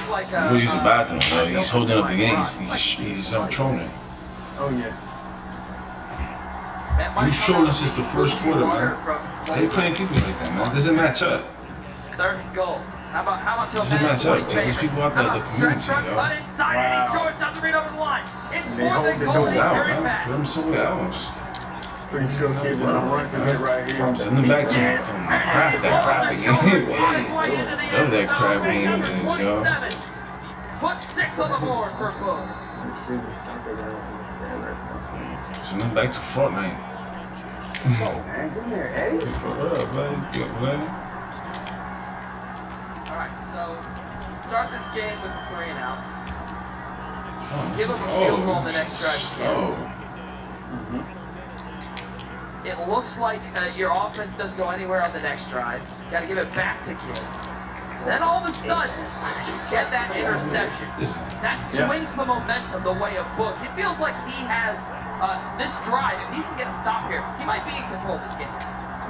We'll use the bathroom, bro. He's holding up the game. He's trolling. Oh, yeah. He's trolling since the first quarter, man. They playing people like that, man. It doesn't match up. Third and goal. How about doesn't match up. Take these people out there, the community, yo. Wow. George doesn't read over the line. It's more than goal. Put him somewhere else. Pretty sure kids are run to it right here. Send them back to craft that crafting game. Whatever that craft game is, yo. Put 6 on the board for Bugs. Send them back to Fortnite. Oh, man, come here, Eddie. Buddy. Alright, so start this game with a 3 and out. Give them a field goal on the next drive you can. It looks like your offense doesn't go anywhere on the next drive. Got to give it back to Kidd. Then all of a sudden, you get that interception. That swings the momentum the way of Books. It feels like he has this drive. If he can get a stop here, he might be in control of this game.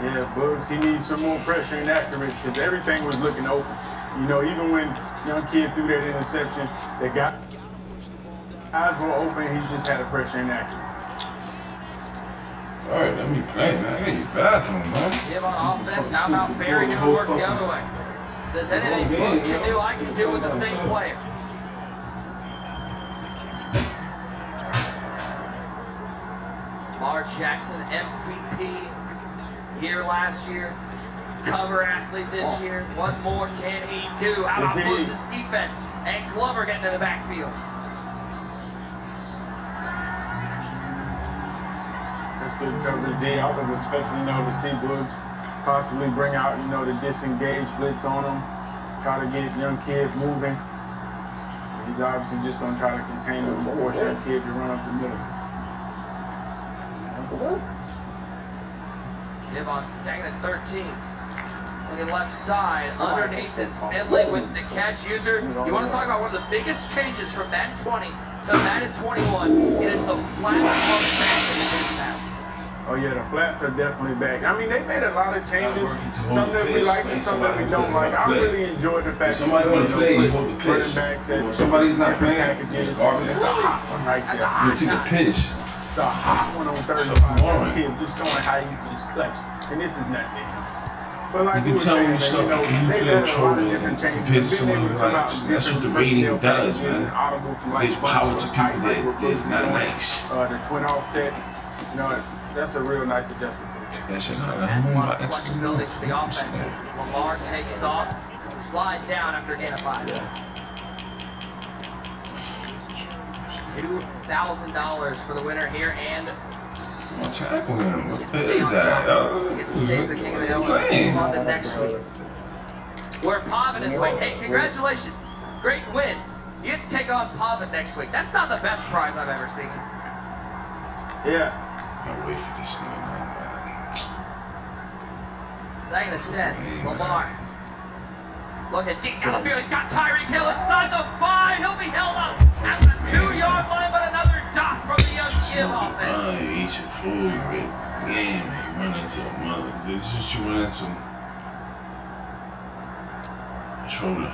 Yeah, Books, he needs some more pressure and accuracy because everything was looking open. You know, even when young Kidd threw that interception, the eyes were open. He just had a pressure and accuracy. All right, let me play, man. I got your bathroom, man. Give on offense. How about Barry doing work the other way? Says anything Books can do, I can do with the same player. Lamar Jackson, MVP here last year. Cover athlete this year. What more can he do? How about Books' defense? And Glover getting to the backfield. Good coverage day. I was expecting, to see Woods possibly bring out, the disengaged blitz on him, try to get young kids moving. He's obviously just going to try to contain him and force young kids to run up the middle. Give on second and 13. On the left side, underneath is Finley with the catch user. You want to talk about one of the biggest changes from Madden 20 to Madden 21? It is the flat of back. Oh yeah, the flats are definitely back. I mean, they made a lot of changes. Some that we like and some that we don't like. I really enjoyed the fact that want to play, you hold the piss. When somebody's not playing, it's garbage. It's a hot one right there. You take a piss. It's a hot one on 35. Just showing how you just clutch. And this is not it. But like you can tell when you start when you play a troller compared to someone who likes. That's what the rating does, man. There's power to people that is not nice. The twin offset, that's a real nice adjustment to it. Flexibility to the offense. Lamar takes off, slide down after gain of 5. $2,000 for the winner here, and tackle him. What is that? Save the King of the Hill and move on to next week. Where Pavin is waiting. Hey, congratulations. Great win. You get to take on Pavin next week. That's not the best prize I've ever seen. Yeah. Can't wait for this game, man. Second and 10. Lamar. Look at deep down the field. He's got Tyreek Hill inside the 5. He'll be held up at the 2-yard line, but another dot from the young Kim offense. You eat your food, game, you run into a mother. This is what you run into. Controller.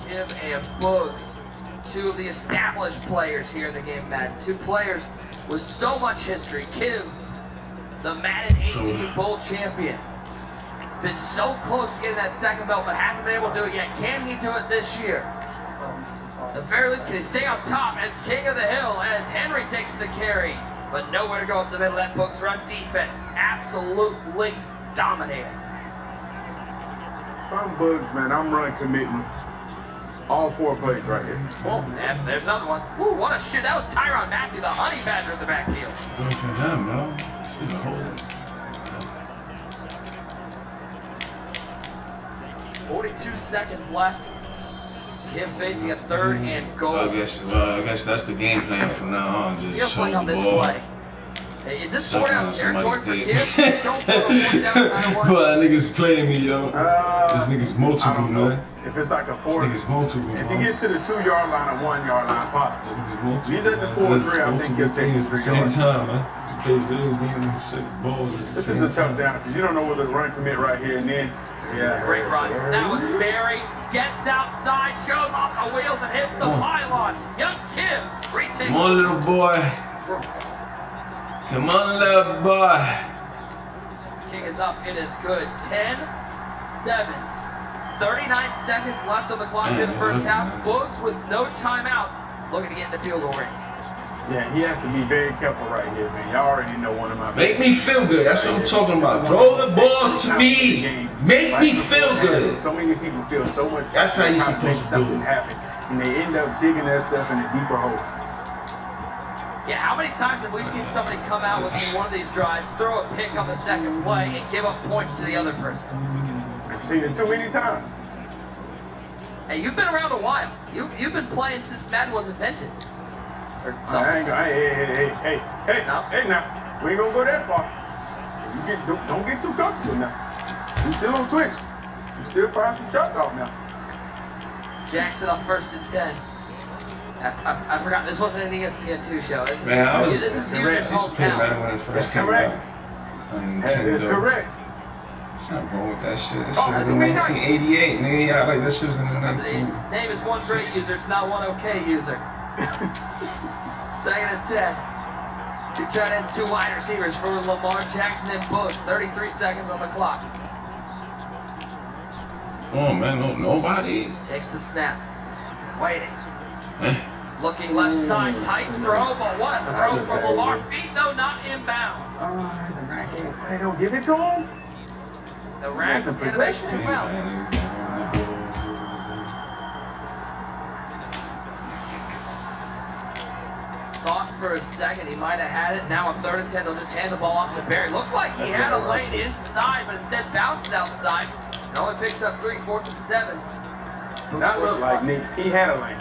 Kim and Bugs. 2 of the established players here in the game, Madden. 2 players with so much history. Kim, the Madden 18 Bowl champion. Been so close to getting that second belt, but hasn't been able to do it yet. Can he do it this year? At the very least, can he stay on top as King of the Hill as Henry takes the carry? But nowhere to go up the middle. That Bugs run defense absolutely dominating. I'm Bugs, man. I'm run committing. All 4 plays right here. Oh, and there's another one. Ooh, what a shit. That was Tyrann Mathieu, the honey badger in the backfield. Good for him, bro. See the hole. 42 seconds left. Kim facing a 3rd and goal. I guess that's the game plan from now on. Just You're hold playing on the this ball. play. Hey, is this 4 down territory for kids? But Don't put a 4 down no matter what. that nigga's playing me, yo. This nigga's multiple, man. If it's like a This 4, nigga's multiple, if man. you get to the 2-yard line or 1-yard line, pop. This nigga's multiple. He's at the 4-3, I think he'll take his 3 yards. Same time, man. You play video games and set balls at the This same is a tough time. down because you don't know whether to run commit right here and then. Yeah, Great run. That was Barry. Gets outside, shows off the wheels, and hits the pylon. Young Kim retakes. Come on, little boy. Come on, little boy. King is up. It is good. 10-7. 39 seconds left on the clock in the first half. Boogs with no timeouts, looking to get in the field goal range. Yeah, he has to be very careful right here, man. Y'all already know one of my. Make me feel good. That's what I'm talking about. Throw the ball to me. Make me feel good. So many people feel so much. That's how you're supposed to do it. Happen, and they end up digging themselves in a deeper hole. Yeah, how many times have we seen somebody come out with one of these drives, throw a pick on the second play, and give up points to the other person? I've seen it too many times. Hey, you've been around a while. You've been playing since Madden was invented. Or something. Hey, now, we ain't gonna go that far. Don't get too comfortable now. You still on Twitch. You still firing some shots off now. Jackson on 1st and 10. I forgot, this wasn't an ESPN2 show. Man, This is I Houston's used to play hometown. Madden when it first came correct. out. On That is Nintendo. correct. It's not wrong with that shit. That Oh, shit was in that's 1988, nigga. Yeah, like that shit was in the 19. His name is one great user, it's not one okay user. 2nd and 10. 2 tight ends, 2 wide receivers for Lamar Jackson and Boogs. 33 seconds on the clock. Oh man, no, nobody. Takes the snap. Waiting. Looking left side, tight throw, but what a throw from Lamar. Feet though, not inbound. They don't give it to him. The rack animation too well. Thought for a second he might have had it. Now on 3rd and 10, they'll just hand the ball off to Barry. Looks like he had a lane inside, but instead bounced outside. And only picks up 3, 4th and 7. That looked like Nick. He had a lane.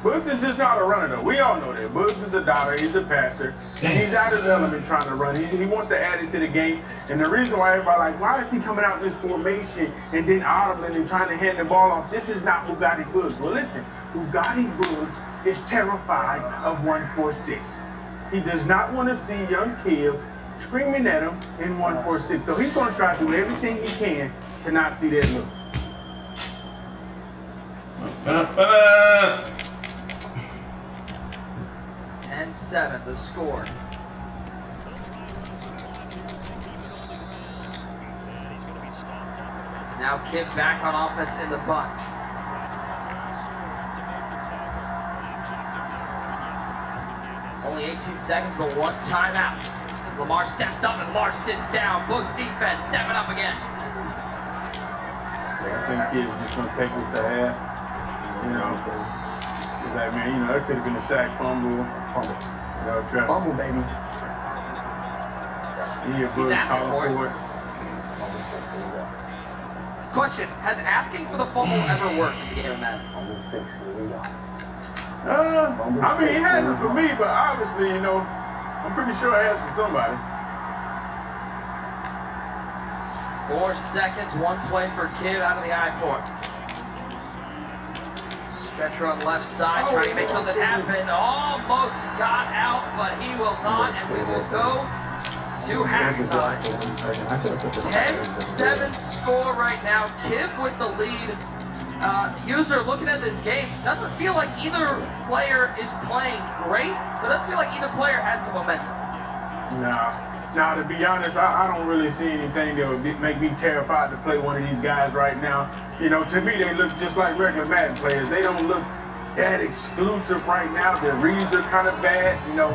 Boogs is just not a runner, though. We all know that. Boogs is a daughter. He's a passer. He's out of his element trying to run. He wants to add it to the game. And the reason why everybody like, why is he coming out in this formation and then audibling and trying to hand the ball off? This is not Bugatti Boogs. Well, listen, Bugatti Boogs is terrified of 146. He does not want to see young Kiv screaming at him in 146. So he's going to try to do everything he can to not see that look. 10-7, the score. It's now Kidd back on offense in the bunch. Only 18 seconds, but 1 timeout. As Lamar steps up and Lamar sits down. Boogs defense stepping up again. I think Kidd was just going to take this to half. You know, he's like, man, you know, that could have been a sack fumble. Fumble, baby. He's asking for it. Question, has asking for the fumble ever worked in the game of Madden? I mean, it hasn't for me, but obviously, you know, I'm pretty sure it has for somebody. 4 seconds, 1 play for Kidd out of the I-4. Stretcher on left side, trying to make something happen. Almost got out, but he will not, and we will go to halftime. 10-7 score right now. Kidd with the lead. User looking at this game, doesn't feel like either player is playing great, so it doesn't feel like either player has the momentum. Now, to be honest, I don't really see anything that would make me terrified to play one of these guys right now. You know, to me, they look just like regular Madden players. They don't look that exclusive right now. Their reads are kind of bad, you know.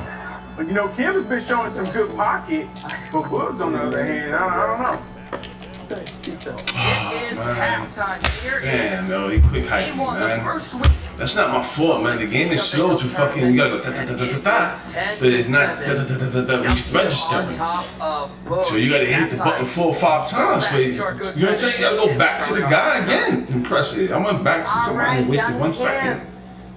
But, you know, Kim has been showing some good pocket, but Boogs, on the other hand, I don't know. It is halftime. Here Damn, is yo, he quick hype, game on the man. first week. That's not my fault, man. The game is slow to fucking, you gotta go da-da-da-da-da-da. But it's not da-da-da-da-da registering. So you gotta hit the button 4 or 5 times for you. You know what I'm saying? You gotta go back to the guy again and press it. I went back to somebody who wasted 1 second.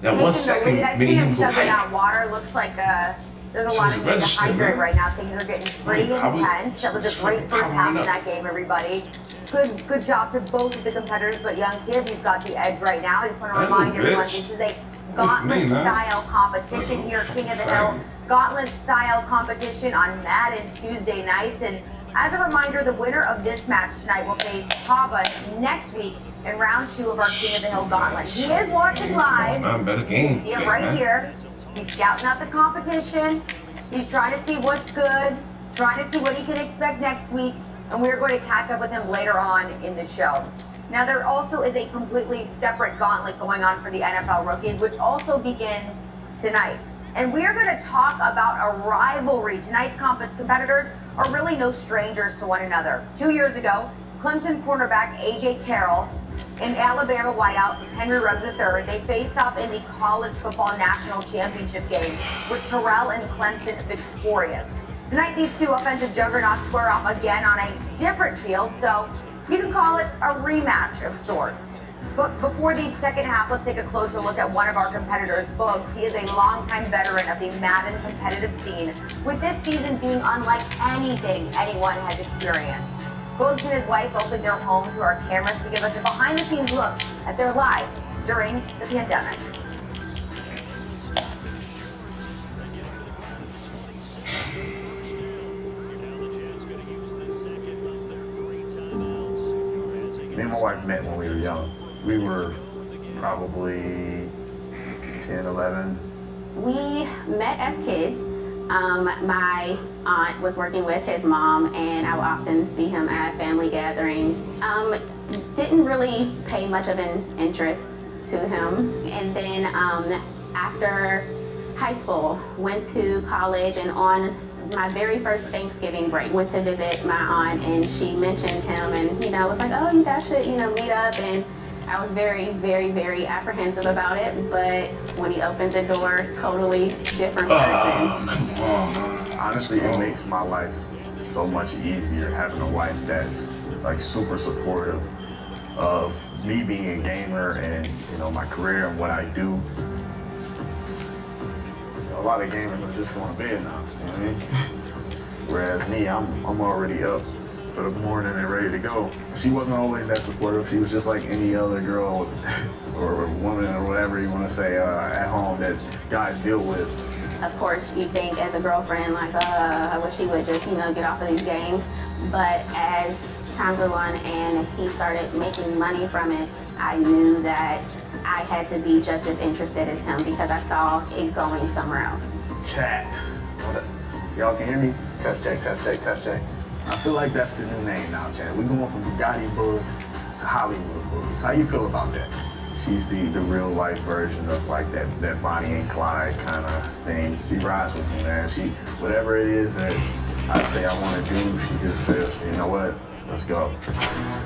That 1 second made him go hype. That water looks like the There's a lot of things to hydrate right now. Things are getting pretty intense. That was a great first half of that game, everybody. Good job to both of the competitors, but Young Kid, you've got the edge right now. I just want to remind everyone, this is a gauntlet-style competition here, King of the Hill. Gauntlet-style competition on Madden Tuesday nights. And as a reminder, the winner of this match tonight will face Haba next week in round 2 of our King of the Hill Gauntlet. He is watching live. Better game. See it right here. He's scouting out the competition. He's trying to see what's good, trying to see what he can expect next week, and we're going to catch up with him later on in the show. Now, there also is a completely separate gauntlet going on for the NFL rookies, which also begins tonight. And we're going to talk about a rivalry. Tonight's competitors are really no strangers to one another. 2 years ago, Clemson cornerback A.J. Terrell and Alabama wideout Henry Ruggs III, they faced off in the College Football National Championship game, with Terrell and Clemson victorious. Tonight, these two offensive juggernauts square off again on a different field, so you can call it a rematch of sorts. But before the second half, let's take a closer look at one of our competitors, Bugs. He is a longtime veteran of the Madden competitive scene, with this season being unlike anything anyone has experienced. Bugs and his wife opened their home to our cameras to give us a behind-the-scenes look at their lives during the pandemic. Me and my wife met when we were young. We were probably 10, 11. We met as kids. My aunt was working with his mom, and I would often see him at family gatherings. Didn't really pay much of an interest to him. And then after high school, went to college, and on my very first Thanksgiving break, went to visit my aunt, and she mentioned him, and was like, oh, you guys should meet up. And I was very, very, very apprehensive about it, but when he opened the door, totally different person. Come on. Honestly, it makes my life so much easier having a wife that's like super supportive of me being a gamer and my career and what I do. A lot of gamers are just going to bed now, you know what I mean? Whereas me, I'm already up for the morning and ready to go. She wasn't always that supportive. She was just like any other girl or woman or whatever you want to say at home that guys deal with. Of course, you think as a girlfriend, like, I wish he would just, get off of these games. But as time grew on and he started making money from it, I knew that I had to be just as interested as him because I saw it going somewhere else. Chat. Y'all can hear me? Test check, test check, test check. I feel like that's the new name now, Chat. We're going from Bugatti Bugs to Hollywood Bugs. How you feel about that? She's the real life version of like that Bonnie and Clyde kind of thing. She rides with me, man. Whatever it is that I say I want to do, she just says, you know what? Let's go.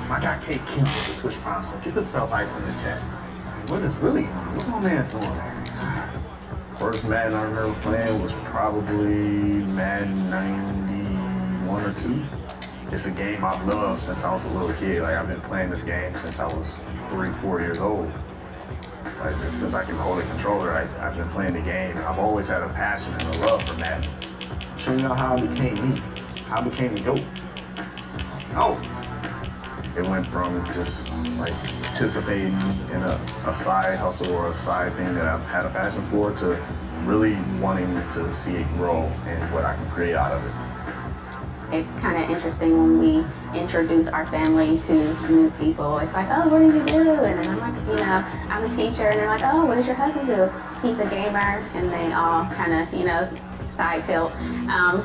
My guy Kate King with the Twitch Prime, so get the self-ice in the chat. What is really going on? What's my man's doing, man? First Madden I remember playing was probably Madden 91 or 2. It's a game I've loved since I was a little kid. Like, I've been playing this game since I was 3, 4 years old. Like, since I can hold a controller, I've been playing the game. I've always had a passion and a love for Madden. I'm sure you know how I became me, how I became the GOAT. Oh, it went from just like participating in a side hustle or a side thing that I've had a passion for to really wanting to see it grow and what I can create out of it. It's kind of interesting when we introduce our family to new people. It's like, oh, what do you do? And I'm like, I'm a teacher. And they're like, oh, what does your husband do? He's a gamer. And they all kind of, side tilt.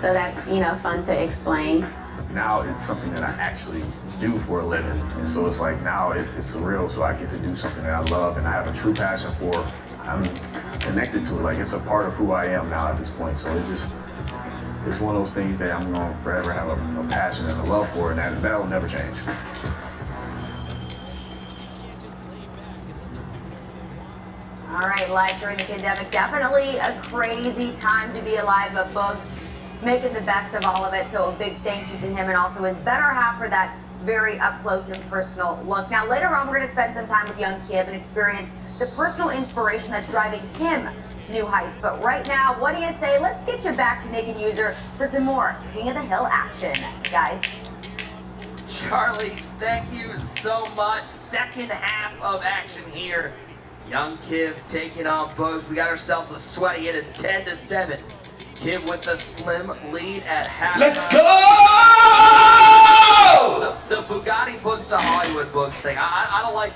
So that's, fun to explain. Now it's something that I actually do for a living. And so it's like now it's surreal. So I get to do something that I love and I have a true passion for. I'm connected to it. Like, it's a part of who I am now at this point. So it's one of those things that I'm going to forever have a passion and a love for, and that'll never change. All right, life during the pandemic, definitely a crazy time to be alive, but Bugs making the best of all of it. So a big thank you to him and also his better half for that very up close and personal look. Now later on, we're going to spend some time with young Kib and experience the personal inspiration that's driving him to new heights. But right now, what do you say? Let's get you back to Naked User for some more King of the Hill action, guys. Charlie, thank you so much. Second half of action here. Young Kiv taking on Bugs. We got ourselves a sweaty. It is 10-7. Kiv with the slim lead at half. Let's go! The Bugatti Bugs to Hollywood Bugs thing. I don't like it.